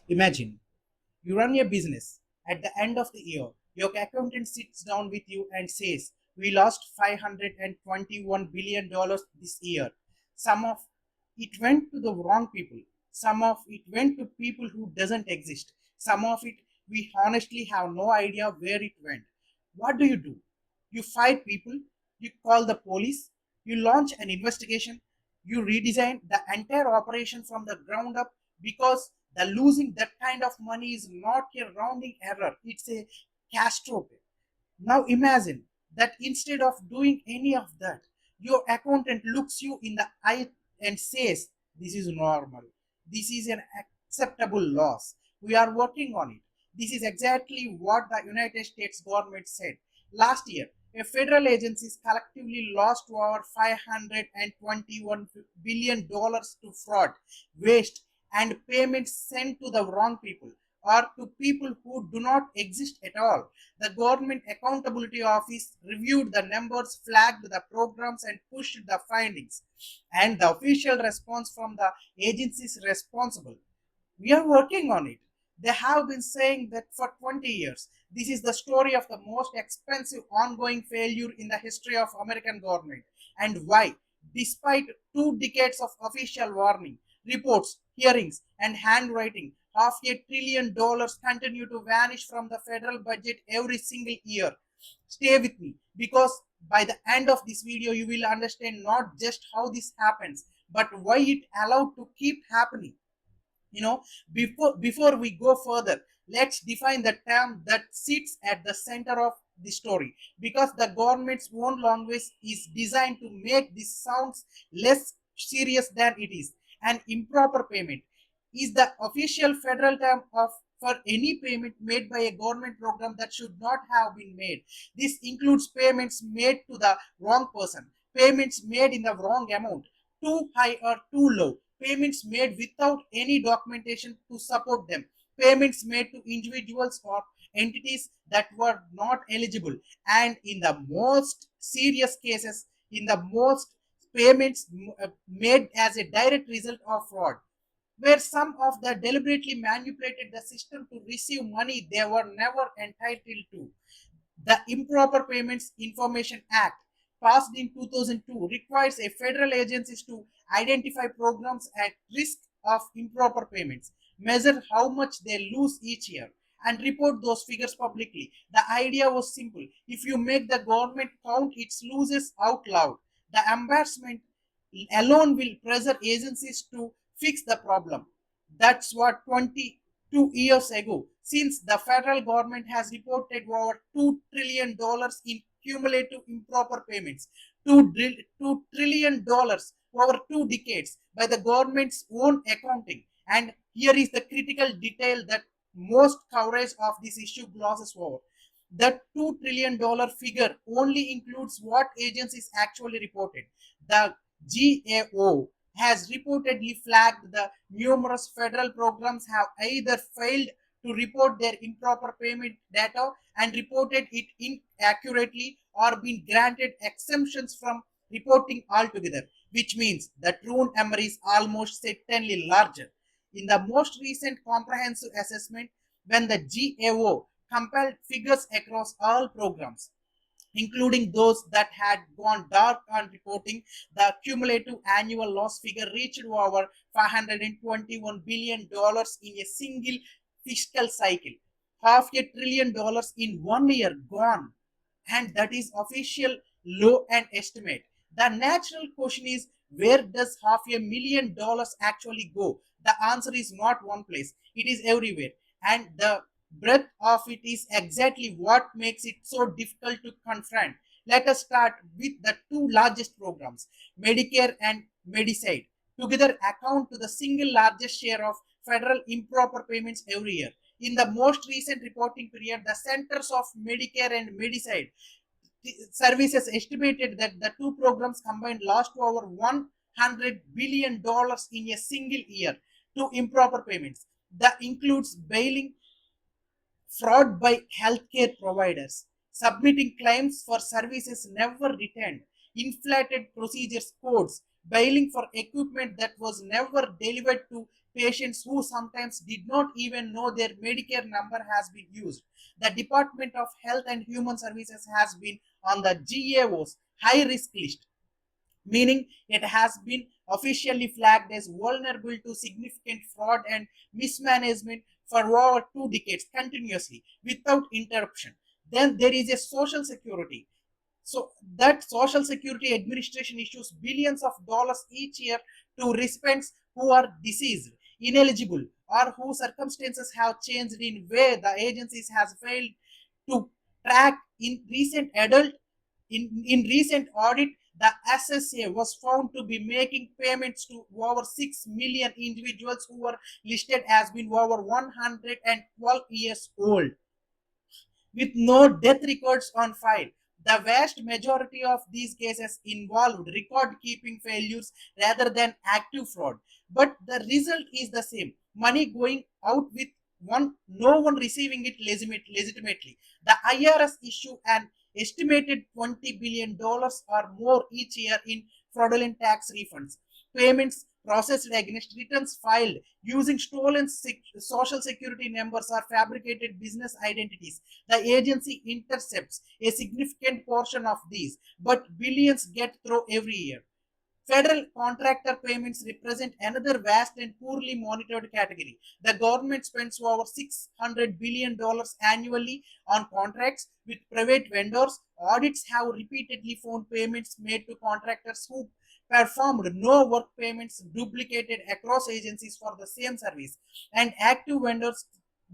Imagine you run a business. At the end of the year, your accountant sits down with you and says, "We lost $521 billion this year. Some of it went to the wrong people. Some of it went to people who doesn't exist. Some of it we honestly have no idea where it went." What do? You fire people, you call the police, you launch an investigation, you redesign the entire operation from the ground up because the losing that kind of money is not a rounding error, it's a catastrophe. Now imagine that instead of doing any of that, your accountant looks you in the eye and says, "This is normal. This is an acceptable loss. We are working on it." This is exactly what the United States government said. Last year, a federal agencies collectively lost over $521 billion to fraud, waste, and payments sent to the wrong people or to people who do not exist at all. The Government Accountability Office reviewed the numbers, flagged the programs, and pushed the findings. And the official response from the agencies responsible: "We are working on it." They have been saying that for 20 years. This is the story of the most expensive ongoing failure in the history of American government. And why? Despite 2 decades of official warning, reports, hearings, and handwriting, $500 billion continue to vanish from the federal budget every single year. Stay with me because by the end of this video, you will understand not just how this happens, but why it allowed to keep happening. you know before we go further, let's define the term that sits at the center of the story, because the government's own language is designed to make this sounds less serious than it is. An improper payment is the official federal term of for any payment made by a government program that should not have been made. This includes payments made to the wrong person, payments made in the wrong amount, too high or too low, payments made without any documentation to support them, payments made to individuals or entities that were not eligible, and in the most serious cases, in the most payments made as a direct result of fraud, where some of them deliberately manipulated the system to receive money they were never entitled to. The Improper Payments Information Act, passed in 2002, requires a federal agencies to identify programs at risk of improper payments, measure how much they lose each year, and report those figures publicly. The idea was simple: if you make the government count its losses out loud, the embarrassment alone will pressure agencies to fix the problem. That's what 22 years ago, since the federal government has reported over $2 trillion in cumulative improper payments, $2 trillion over 2 decades by the government's own accounting. And here is the critical detail that most coverage of this issue glosses over. The $2 trillion figure only includes what agencies actually reported. The GAO has reportedly flagged the numerous federal programs have either failed to report their improper payment data and reported it inaccurately or been granted exemptions from reporting altogether, which means the true number is almost certainly larger. In the most recent comprehensive assessment, when the GAO compiled figures across all programs, including those that had gone dark on reporting, the cumulative annual loss figure reached over $521 billion in a single fiscal cycle. $500 billion in 1 year gone. And that is official low end estimate. The natural question is, where does $500,000 actually go? The answer is not one place, it is everywhere. And the breadth of it is exactly what makes it so difficult to confront. Let us start with the two largest programs, Medicare and Medicaid. Together account to the single largest share of federal improper payments every year. In the most recent reporting period, the Centers of Medicare and Medicaid services estimated that the two programs combined lost over $100 billion in a single year to improper payments. That includes bailing, fraud by healthcare providers, submitting claims for services never returned, inflated procedures codes, bailing for equipment that was never delivered to patients who sometimes did not even know their Medicare number has been used. The Department of Health and Human Services has been on the GAO's high risk list, meaning it has been officially flagged as vulnerable to significant fraud and mismanagement for over 2 decades continuously without interruption. Then there is a social security. So that Social Security Administration issues billions of dollars each year to recipients who are deceased, ineligible, or whose circumstances have changed in way the agencies has failed to track. In recent audit, the SSA was found to be making payments to over 6 million individuals who were listed as being over 112 years old with no death records on file. The vast majority of these cases involved record keeping failures rather than active fraud. But the result is the same, money going out with no one receiving it legitimately. The IRS issue an estimated $20 billion or more each year in fraudulent tax refunds, payments processed against returns filed using stolen social security numbers or fabricated business identities. The agency intercepts a significant portion of these, but billions get through every year. Federal contractor payments represent another vast and poorly monitored category. The government spends over $600 billion annually on contracts with private vendors. Audits have repeatedly found payments made to contractors who performed no work, payments duplicated across agencies for the same service, and active vendors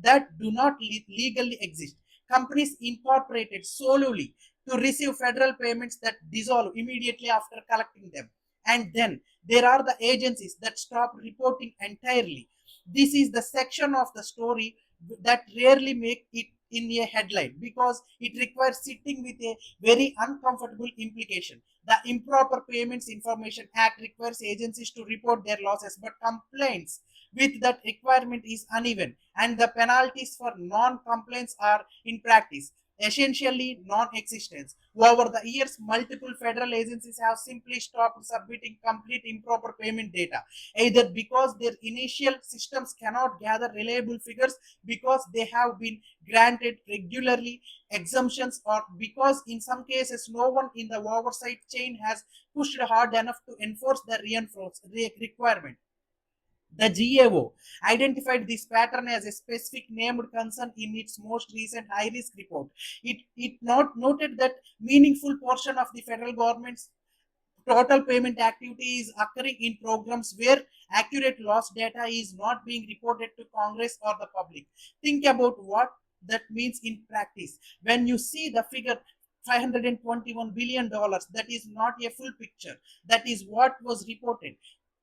that do not legally exist. Companies incorporated solely to receive federal payments that dissolve immediately after collecting them. And then there are the agencies that stop reporting entirely. This is the section of the story that rarely make it in a headline because it requires sitting with a very uncomfortable implication. The Improper Payments Information Act requires agencies to report their losses, but complaints with that requirement is uneven, and the penalties for non-compliance are in practice essentially non-existent. Over the years, multiple federal agencies have simply stopped submitting complete improper payment data, either because their initial systems cannot gather reliable figures, because they have been granted regularly exemptions, or because in some cases no one in the oversight chain has pushed hard enough to enforce the requirement. The GAO identified this pattern as a specific named concern in its most recent high risk report. It not noted that meaningful portion of the federal government's total payment activity is occurring in programs where accurate loss data is not being reported to Congress or the public. Think about what that means in practice. When you see the figure $521 billion, that is not a full picture. That is what was reported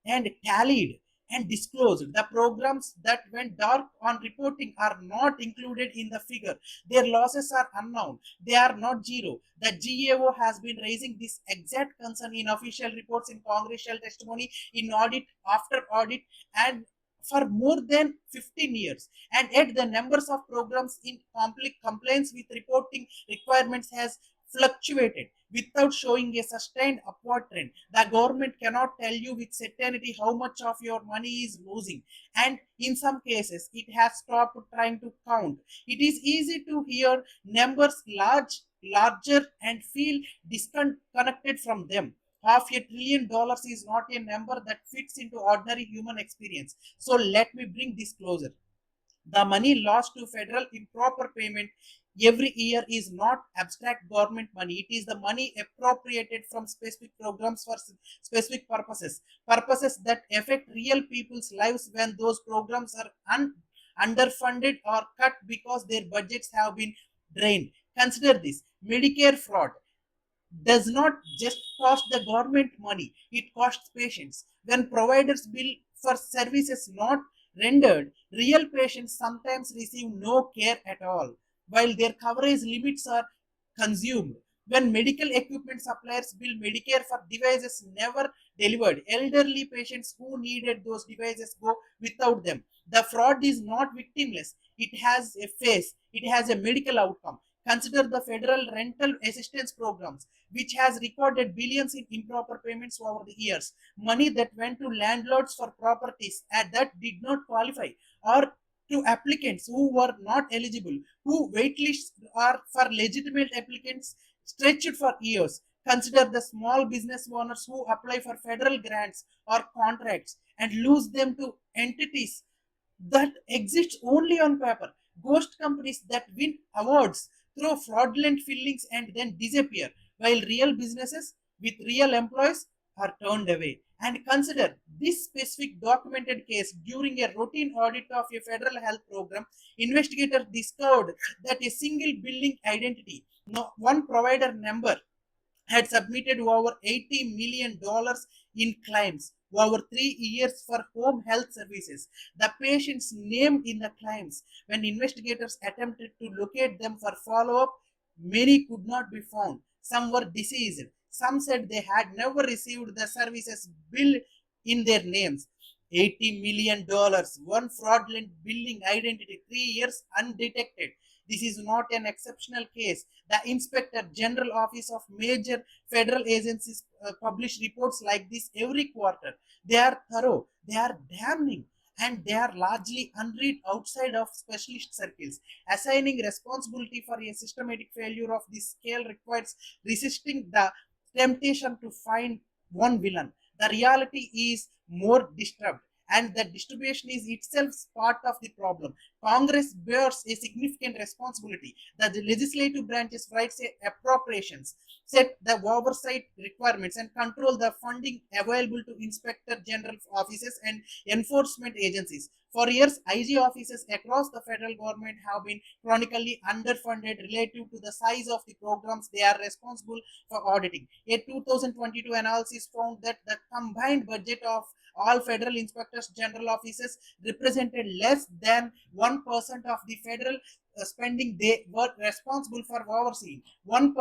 and tallied and disclosed. The programs that went dark on reporting are not included in the figure. Their losses are unknown. They are not zero. The GAO has been raising this exact concern in official reports, in congressional testimony, in audit after audit, and for more than 15 years. And yet the numbers of programs in conflict complaints with reporting requirements has fluctuated without showing a sustained upward trend. The government cannot tell you with certainty how much of your money is losing, and in some cases, it has stopped trying to count. It is easy to hear numbers larger, and feel disconnected from them. $500 billion is not a number that fits into ordinary human experience. So let me bring this closer. The money lost to federal improper payment every year is not abstract government money. It is the money appropriated from specific programs for specific purposes that affect real people's lives. When those programs are underfunded or cut because their budgets have been drained. Consider this: Medicare fraud does not just cost the government money, it costs patients. When providers bill for services not rendered, real patients sometimes receive no care at all, while their coverage limits are consumed. When medical equipment suppliers bill Medicare for devices never delivered, elderly patients who needed those devices go without them. The fraud is not victimless, it has a face, it has a medical outcome. Consider the federal rental assistance programs, which has recorded billions in improper payments over the years. Money that went to landlords for properties that did not qualify, or to applicants who were not eligible, who waitlists are for legitimate applicants stretched for years. Consider the small business owners who apply for federal grants or contracts and lose them to entities that exists only on paper. Ghost companies that win awards through fraudulent fillings and then disappear, while real businesses with real employees are turned away. And consider this specific documented case during a routine audit of a federal health program. Investigators discovered that a single billing identity, no, one provider number, had submitted over $80 million in claims over 3 years for home health services. The patients named in the claims, when investigators attempted to locate them for follow up, many could not be found. Some were deceased. Some said they had never received the services billed in their names. $80 million, one fraudulent billing identity, 3 years undetected. This is not an exceptional case. The Inspector General Office of major federal agencies publish reports like this every quarter. They are thorough, they are damning, and they are largely unread outside of specialist circles. Assigning responsibility for a systematic failure of this scale requires resisting the temptation to find one villain. The reality is more disturbed, and the distribution is itself part of the problem. Congress bears a significant responsibility. The legislative branches writes appropriations, set the oversight requirements, and control the funding available to inspector general offices and enforcement agencies. For years, IG offices across the federal government have been chronically underfunded relative to the size of the programs they are responsible for auditing. A 2022 analysis found that the combined budget of all federal inspectors general offices represented less than 1% of the federal spending they were responsible for overseeing. 1%.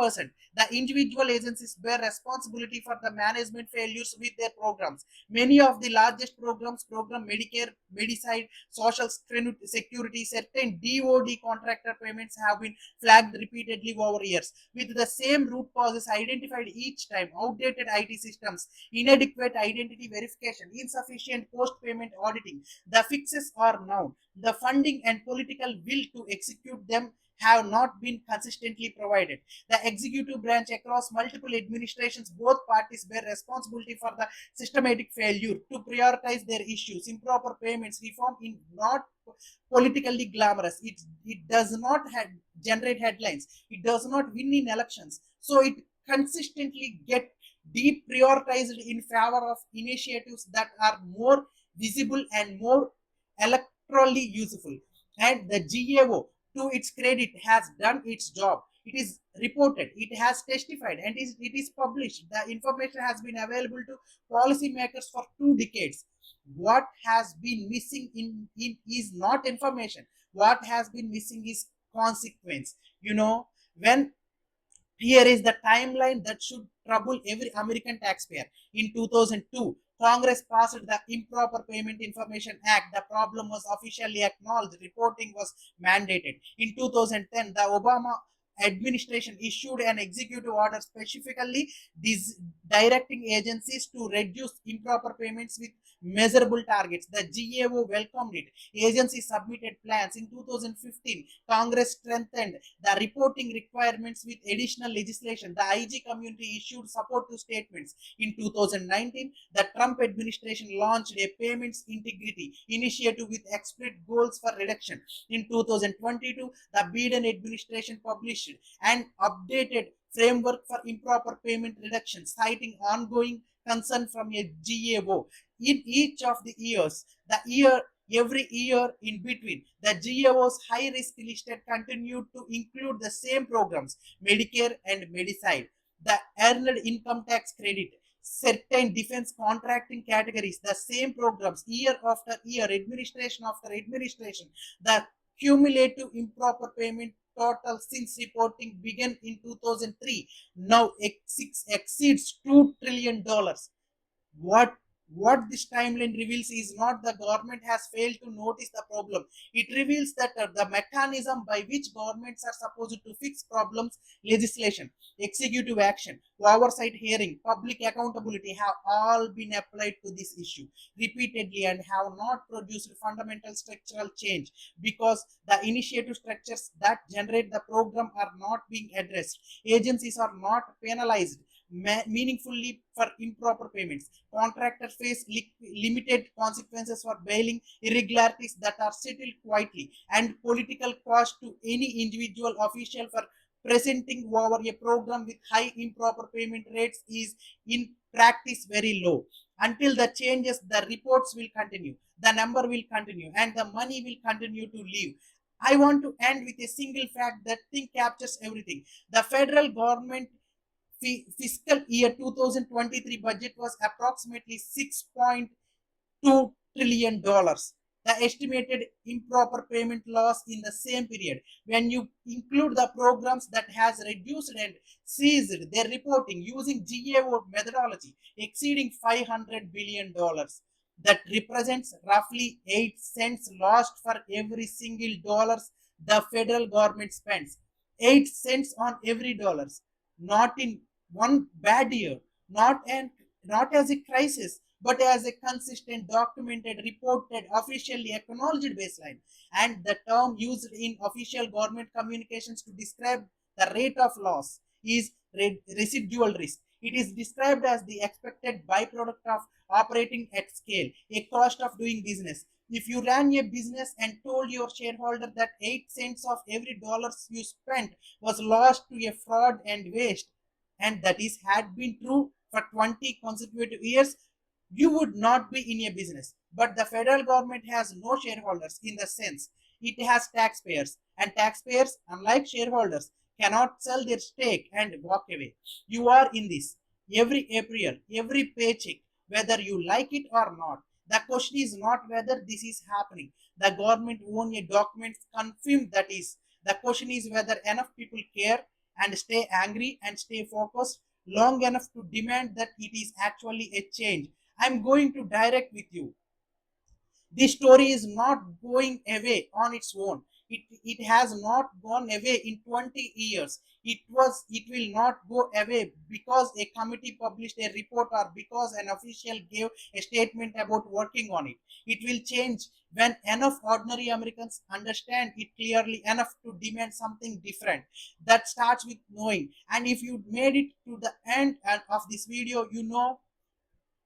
The individual agencies bear responsibility for the management failures with their programs. Many of the largest programs, program Medicare, Medicide, Social Security, certain DOD contractor payments have been flagged repeatedly over years, with the same root causes identified each time: outdated IT systems, inadequate identity verification, insufficient post payment auditing. The fixes are known. The funding and political will to execute them have not been consistently provided. The executive branch across multiple administrations, both parties bear responsibility for the systematic failure to prioritize their issues. Improper payments reform is not politically glamorous. It does not generate headlines. It does not win in elections. So it consistently get deprioritized in favor of initiatives that are more visible and more electorally useful. And the GAO, to its credit, has done its job. It is reported, it has testified, and it is published. The information has been available to policymakers for 2 decades. What has been missing is not information. What has been missing is consequence. When here is the timeline that should trouble every American taxpayer. In 2002, Congress passed the Improper Payment Information Act. The problem was officially acknowledged. Reporting was mandated. In 2010, the Obama administration issued an executive order specifically directing agencies to reduce improper payments with measurable targets. The GAO welcomed it. Agencies submitted plans. In 2015, Congress strengthened the reporting requirements with additional legislation. The IG community issued supportive statements. In 2019, the Trump administration launched a payments integrity initiative with explicit goals for reduction. In 2022, the Biden administration published an updated framework for improper payment reduction, citing ongoing concern from a GAO. In each of the years, every year in between, the GAO's high risk listed continued to include the same programs: Medicare and Medicide, the earned income tax credit, certain defense contracting categories, the same programs year after year, administration after administration. The cumulative improper payment total since reporting began in 2003 now exceeds $2 trillion. What What this timeline reveals is not the government has failed to notice the problem. It reveals that the mechanism by which governments are supposed to fix problems, legislation, executive action, oversight hearing, public accountability have all been applied to this issue repeatedly and have not produced fundamental structural change because the initiative structures that generate the program are not being addressed. Agencies are not penalized meaningfully for improper payments. Contractors face limited consequences for bailing irregularities that are settled quietly, and political cost to any individual official for presenting over a program with high improper payment rates is in practice very low. Until the changes, the reports will continue, the number will continue, and the money will continue to leave. I want to end with a single fact that thing captures everything. The federal government fiscal year 2023 budget was approximately $6.2 trillion. The estimated improper payment loss in the same period, when you include the programs that has reduced and seized their reporting using GAO methodology, exceeding $500 billion. That represents roughly 8 cents lost for every single dollars the federal government spends. 8 cents on every dollars. Not in one bad year, not as a crisis, but as a consistent, documented, reported, officially acknowledged baseline. And the term used in official government communications to describe the rate of loss is residual risk. It is described as the expected byproduct of operating at scale, a cost of doing business. If you ran a business and told your shareholder that 8 cents of every dollar you spent was lost to a fraud and waste, and that is had been true for 20 consecutive years, you would not be in a business. But the federal government has no shareholders in the sense it has taxpayers, and taxpayers, unlike shareholders, cannot sell their stake and walk away. You are in this every April, every paycheck, whether you like it or not. The question is not whether this is happening. The government own a document confirm that is. The question is whether enough people care and stay angry and stay focused long enough to demand that it is actually a change. I'm going to direct with you. This story is not going away on its own. It has not gone away in 20 years. It will not go away because a committee published a report or because an official gave a statement about working on it. It will change when enough ordinary Americans understand it clearly enough to demand something different. That starts with knowing. And if you made it to the end of this video, you know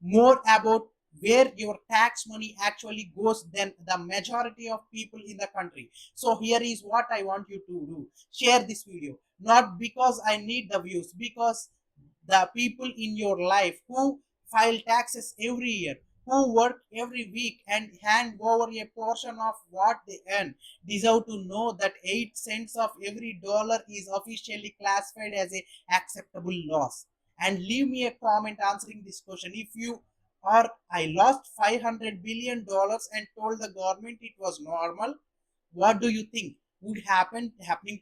more about where your tax money actually goes than the majority of people in the country. So here is what I want you to do. Share this video, not because I need the views, because the people in your life who file taxes every year, who work every week and hand over a portion of what they earn, deserve to know that 8 cents of every dollar is officially classified as a acceptable loss. And leave me a comment answering this question. If you or I lost $500 billion and told the government it was normal, what do you think would happening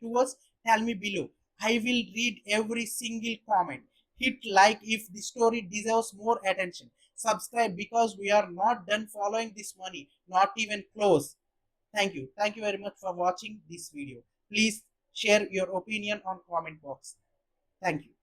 to us? Tell me below. I will read every single comment. Hit like if the story deserves more attention. Subscribe because we are not done following this money, not even close. Thank you. Thank you very much for watching this video. Please share your opinion on comment box. Thank you.